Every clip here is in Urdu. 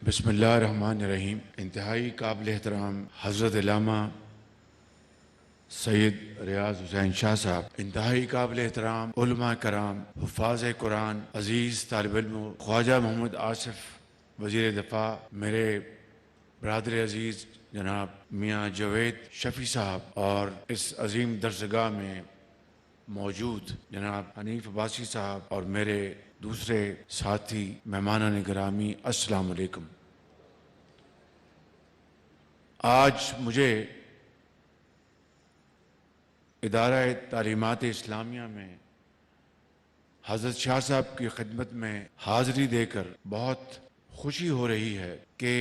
بسم اللہ الرحمن الرحیم۔ انتہائی قابل احترام حضرت علامہ سید ریاض حسین شاہ صاحب، انتہائی قابل احترام علماء کرام، حفاظ قرآن، عزیز طالب علم خواجہ محمد آصف وزیر دفاع، میرے برادر عزیز جناب میاں جاوید شفیع صاحب، اور اس عظیم درسگاہ میں موجود جناب حنیف عباسی صاحب اور میرے دوسرے ساتھی مہمانان گرامی، السلام علیکم۔ آج مجھے ادارہ تعلیمات اسلامیہ میں حضرت شاہ صاحب کی خدمت میں حاضری دے کر بہت خوشی ہو رہی ہے کہ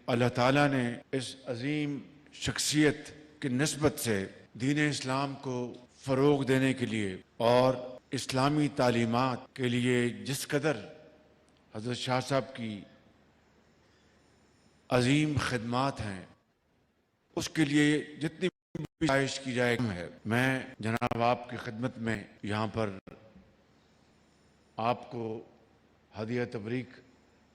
اللہ تعالیٰ نے اس عظیم شخصیت کی نسبت سے دین اسلام کو فروغ دینے کے لیے اور اسلامی تعلیمات کے لیے جس قدر حضرت شاہ صاحب کی عظیم خدمات ہیں، اس کے لیے جتنی بھی خواہش کی جائے ہے، میں جناب آپ کی خدمت میں یہاں پر آپ کو ہدیہ تبریک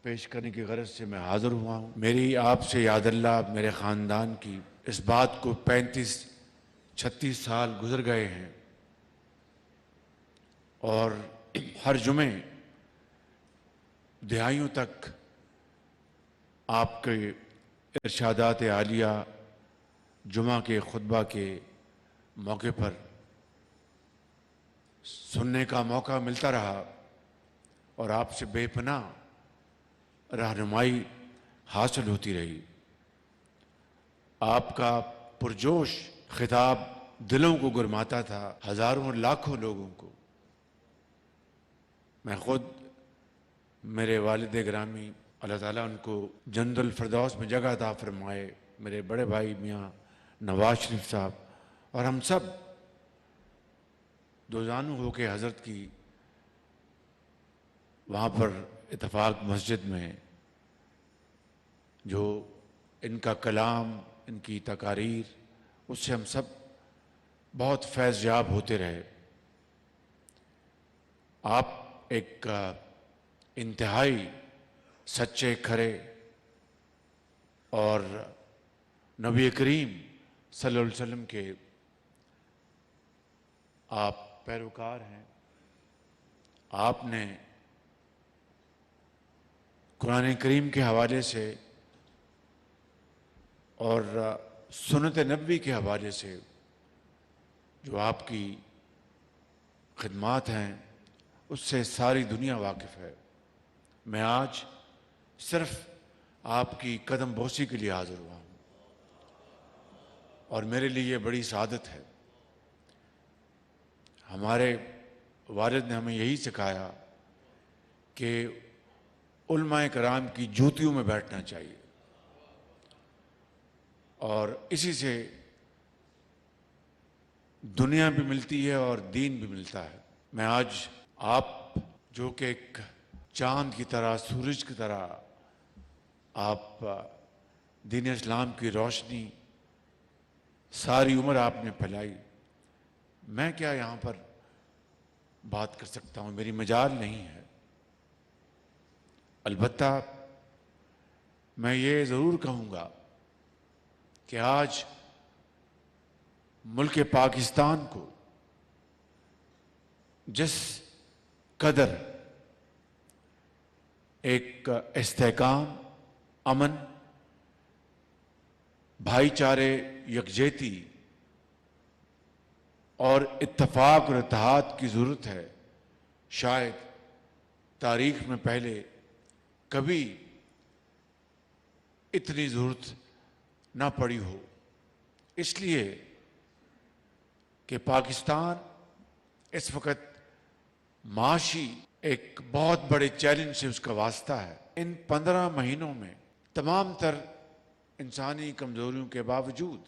پیش کرنے کی غرض سے میں حاضر ہوا ہوں۔ میری آپ سے یاد اللہ میرے خاندان کی اس بات کو 35-36 سال گزر گئے ہیں، اور ہر جمعے دہائیوں تک آپ کے ارشادات عالیہ جمعہ کے خطبہ کے موقع پر سننے کا موقع ملتا رہا، اور آپ سے بے پناہ رہنمائی حاصل ہوتی رہی۔ آپ کا پرجوش خطاب دلوں کو گرماتا تھا، ہزاروں لاکھوں لوگوں کو۔ میں خود، میرے والد گرامی اللہ تعالیٰ ان کو جنت الفردوس میں جگہ عطا فرمائے، میرے بڑے بھائی میاں نواز شریف صاحب، اور ہم سب دوزانو ہو کے حضرت کی وہاں پر اتفاق مسجد میں جو ان کا کلام، ان کی تقاریر، اس سے ہم سب بہت فیض یاب ہوتے رہے۔ آپ ایک انتہائی سچے، کھرے اور نبی کریم صلی اللہ علیہ وسلم کے آپ پیروکار ہیں۔ آپ نے قرآن کریم کے حوالے سے اور سنت نبوی کے حوالے سے جو آپ کی خدمات ہیں، اس سے ساری دنیا واقف ہے۔ میں آج صرف آپ کی قدم بوسی کے لیے حاضر ہوا ہوں، اور میرے لیے یہ بڑی سعادت ہے۔ ہمارے والد نے ہمیں یہی سکھایا کہ علماء کرام کی جوتیوں میں بیٹھنا چاہیے، اور اسی سے دنیا بھی ملتی ہے اور دین بھی ملتا ہے۔ میں آج آپ جو کہ ایک چاند کی طرح، سورج کی طرح آپ دین اسلام کی روشنی ساری عمر آپ نے پھیلائی، میں کیا یہاں پر بات کر سکتا ہوں، میری مجال نہیں ہے۔ البتہ میں یہ ضرور کہوں گا کہ آج ملک پاکستان کو جس قدر ایک استحکام، امن، بھائی چارے، یکجہتی اور اتفاق اور اتحاد کی ضرورت ہے، شاید تاریخ میں پہلے کبھی اتنی ضرورت نہ پڑی ہو۔ اس لیے کہ پاکستان اس وقت معاشی ایک بہت بڑے چیلنج سے اس کا واسطہ ہے۔ ان 15 مہینوں میں تمام تر انسانی کمزوریوں کے باوجود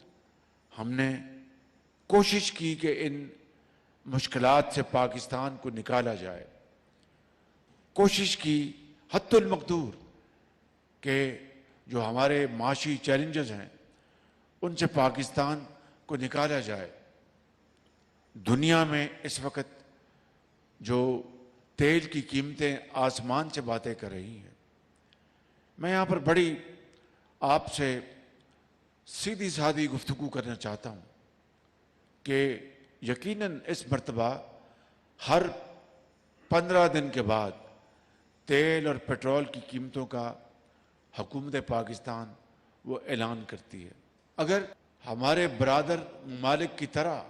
ہم نے کوشش کی کہ ان مشکلات سے پاکستان کو نکالا جائے، کوشش کی حتی المقدور کہ جو ہمارے معاشی چیلنجز ہیں ان سے پاکستان کو نکالا جائے۔ دنیا میں اس وقت جو تیل کی قیمتیں آسمان سے باتیں کر رہی ہیں، میں یہاں پر بڑی آپ سے سیدھی سادھی گفتگو کرنا چاہتا ہوں کہ یقیناً اس مرتبہ ہر 15 دن کے بعد تیل اور پیٹرول کی قیمتوں کا حکومت پاکستان وہ اعلان کرتی ہے۔ اگر ہمارے برادر ممالک کی طرح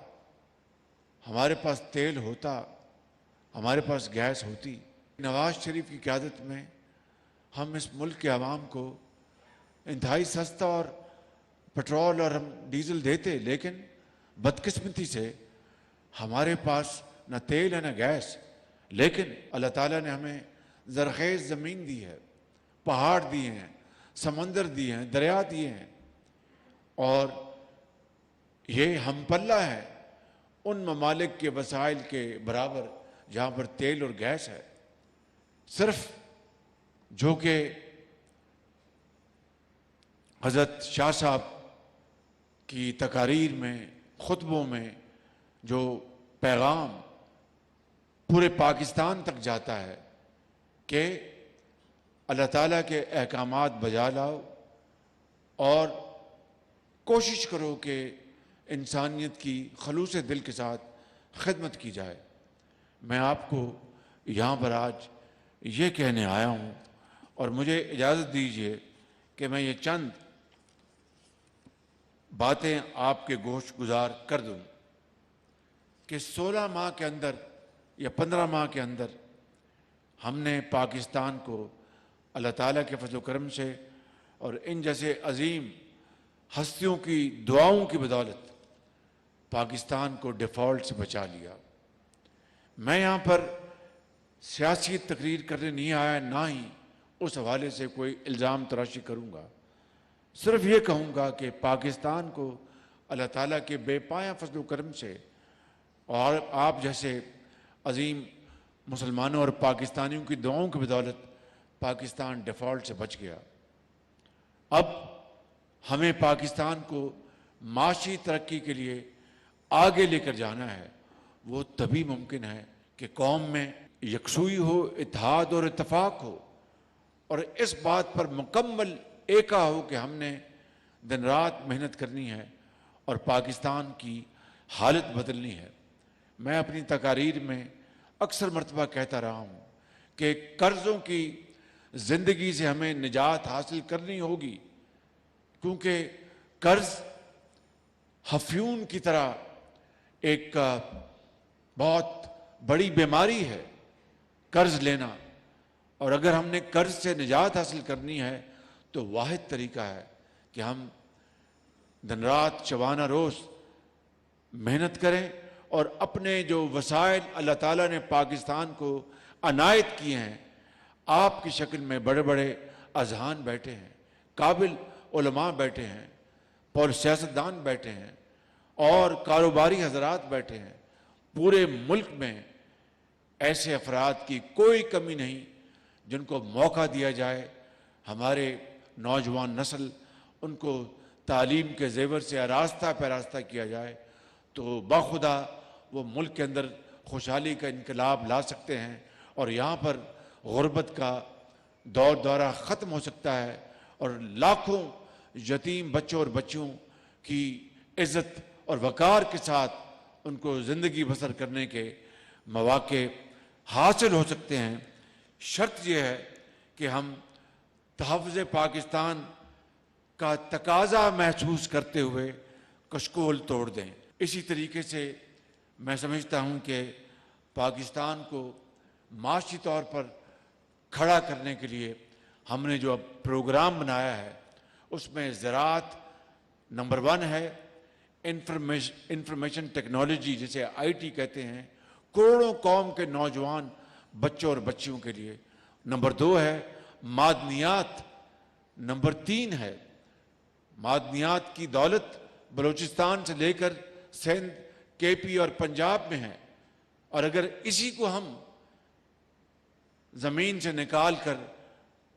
ہمارے پاس تیل ہوتا، ہمارے پاس گیس ہوتی، نواز شریف کی قیادت میں ہم اس ملک کے عوام کو انتہائی سستا اور پیٹرول اور ہم ڈیزل دیتے، لیکن بدقسمتی سے ہمارے پاس نہ تیل ہے نہ گیس، لیکن اللہ تعالیٰ نے ہمیں زرخیز زمین دی ہے، پہاڑ دیے ہیں، سمندر دیے ہیں، دریا دیے ہیں، اور یہ ہم پلہ ہے ان ممالک کے وسائل کے برابر جہاں پر تیل اور گیس ہے۔ صرف جو کہ حضرت شاہ صاحب کی تقاریر میں، خطبوں میں جو پیغام پورے پاکستان تک جاتا ہے کہ اللہ تعالیٰ کے احکامات بجا لاؤ اور کوشش کرو کہ انسانیت کی خلوص دل کے ساتھ خدمت کی جائے۔ میں آپ کو یہاں پر آج یہ کہنے آیا ہوں، اور مجھے اجازت دیجیے کہ میں یہ چند باتیں آپ کے گوش گزار کر دوں کہ 16 ماہ کے اندر یا 15 ماہ کے اندر ہم نے پاکستان کو اللہ تعالیٰ کے فضل و کرم سے اور ان جیسے عظیم ہستیوں کی دعاؤں کی بدولت پاکستان کو ڈیفالٹ سے بچا لیا۔ میں یہاں پر سیاسی تقریر کرنے نہیں آیا، نہ ہی اس حوالے سے کوئی الزام تراشی کروں گا، صرف یہ کہوں گا کہ پاکستان کو اللہ تعالیٰ کے بے پایہ فضل و کرم سے اور آپ جیسے عظیم مسلمانوں اور پاکستانیوں کی دعاؤں کی بدولت پاکستان ڈیفالٹ سے بچ گیا۔ اب ہمیں پاکستان کو معاشی ترقی کے لیے آگے لے کر جانا ہے، وہ تبھی ممکن ہے کہ قوم میں یکسوئی ہو، اتحاد اور اتفاق ہو، اور اس بات پر مکمل ایکا ہو کہ ہم نے دن رات محنت کرنی ہے اور پاکستان کی حالت بدلنی ہے۔ میں اپنی تقاریر میں اکثر مرتبہ کہتا رہا ہوں کہ قرضوں کی زندگی سے ہمیں نجات حاصل کرنی ہوگی، کیونکہ قرض ہفیون کی طرح ایک بہت بڑی بیماری ہے قرض لینا، اور اگر ہم نے قرض سے نجات حاصل کرنی ہے تو واحد طریقہ ہے کہ ہم دن رات شبانہ روز محنت کریں اور اپنے جو وسائل اللہ تعالیٰ نے پاکستان کو عنایت کیے ہیں، آپ کی شکل میں بڑے بڑے اذہان بیٹھے ہیں، قابل علماء بیٹھے ہیں، سیاستدان بیٹھے ہیں اور کاروباری حضرات بیٹھے ہیں، پورے ملک میں ایسے افراد کی کوئی کمی نہیں جن کو موقع دیا جائے، ہمارے نوجوان نسل ان کو تعلیم کے زیور سے آراستہ پیراستہ کیا جائے تو بخدا وہ ملک کے اندر خوشحالی کا انقلاب لا سکتے ہیں، اور یہاں پر غربت کا دور دورہ ختم ہو سکتا ہے، اور لاکھوں یتیم بچوں اور بچیوں کی عزت اور وقار کے ساتھ ان کو زندگی بسر کرنے کے مواقع حاصل ہو سکتے ہیں۔ شرط یہ ہے کہ ہم تحفظ پاکستان کا تقاضا محسوس کرتے ہوئے کشکول توڑ دیں۔ اسی طریقے سے میں سمجھتا ہوں کہ پاکستان کو معاشی طور پر کھڑا کرنے کے لیے ہم نے جو اب پروگرام بنایا ہے اس میں زراعت نمبر 1 ہے، انفارمیشن ٹیکنالوجی جسے IT کہتے ہیں، کروڑوں قوم کے نوجوان بچوں اور بچیوں کے لیے، نمبر 2 ہے معدنیات، نمبر 3 ہے معدنیات کی دولت بلوچستان سے لے کر سندھ، KP اور پنجاب میں ہے، اور اگر اسی کو ہم زمین سے نکال کر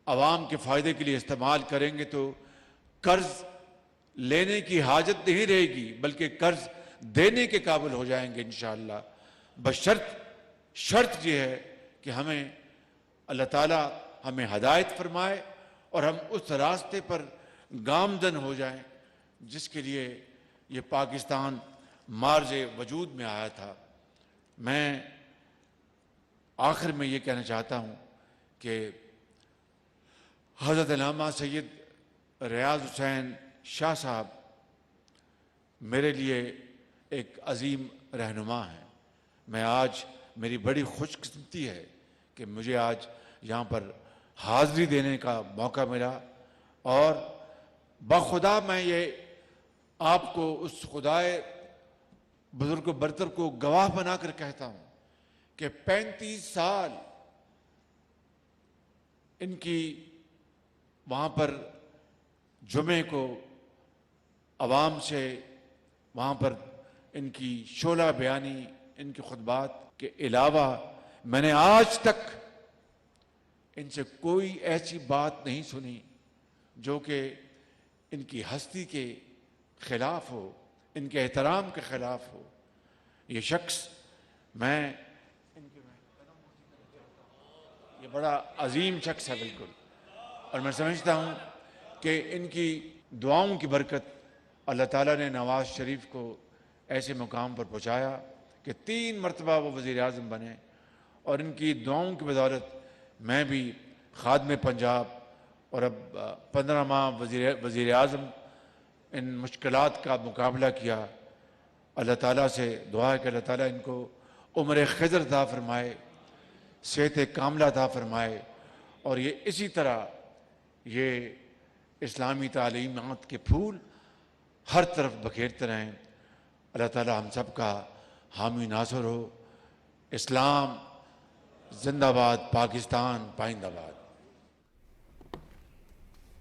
عوام کے فائدے کے لیے استعمال کریں گے تو قرض لینے کی حاجت نہیں رہے گی، بلکہ قرض دینے کے قابل ہو جائیں گے انشاءاللہ، شرط یہ ہے کہ ہمیں اللہ تعالیٰ ہمیں ہدایت فرمائے اور ہم اس راستے پر گامزن ہو جائیں جس کے لیے یہ پاکستان مارز وجود میں آیا تھا۔ میں آخر میں یہ کہنا چاہتا ہوں کہ حضرت علامہ سید ریاض حسین شاہ صاحب میرے لیے ایک عظیم رہنما ہیں۔ میں آج میری بڑی خوش قسمتی ہے کہ مجھے آج یہاں پر حاضری دینے کا موقع ملا، اور بخدا میں یہ آپ کو اس خدائے بزرگ و برتر کو گواہ بنا کر کہتا ہوں کہ 35 سال ان کی وہاں پر جمعے کو عوام سے وہاں پر ان کی شعلہ بیانی، ان کے خطبات کے علاوہ میں نے آج تک ان سے کوئی ایسی بات نہیں سنی جو کہ ان کی ہستی کے خلاف ہو، ان کے احترام کے خلاف ہو۔ یہ شخص یہ بڑا عظیم شخص ہے بالکل، اور میں سمجھتا ہوں کہ ان کی دعاؤں کی برکت اللہ تعالیٰ نے نواز شریف کو ایسے مقام پر پہنچایا کہ 3 مرتبہ وہ وزیر اعظم بنے، اور ان کی دعاؤں کی بدولت میں بھی خادم پنجاب اور اب 15 ماہ وزیر اعظم ان مشکلات کا مقابلہ کیا۔ اللہ تعالیٰ سے دعا ہے کہ اللہ تعالیٰ ان کو عمر خضر عطا فرمائے، صحت کاملہ عطا فرمائے، اور یہ اسی طرح یہ اسلامی تعلیمات کے پھول ہر طرف بکھیرتے رہیں۔ اللہ تعالیٰ ہم سب کا حامی ناصر ہو۔ اسلام زندہ باد، پاکستان پائندہ باد۔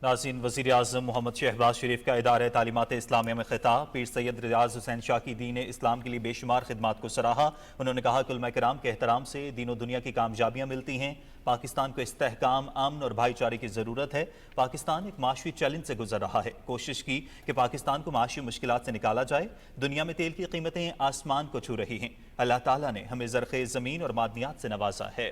ناظرین، وزیر اعظم محمد شہباز شریف کا ادارہ تعلیمات اسلامیہ میں خطاب۔ پیر سید ریاض حسین شاہ کی دین اسلام کے لیے بے شمار خدمات کو سراہا۔ انہوں نے کہا کہ علماء کرام کے احترام سے دین و دنیا کی کامیابیاں ملتی ہیں۔ پاکستان کو استحکام، امن اور بھائی چارے کی ضرورت ہے۔ پاکستان ایک معاشی چیلنج سے گزر رہا ہے۔ کوشش کی کہ پاکستان کو معاشی مشکلات سے نکالا جائے۔ دنیا میں تیل کی قیمتیں آسمان کو چھو رہی ہیں۔ اللہ تعالیٰ نے ہمیں زرخیز زمین اور معدنیات سے نوازا ہے۔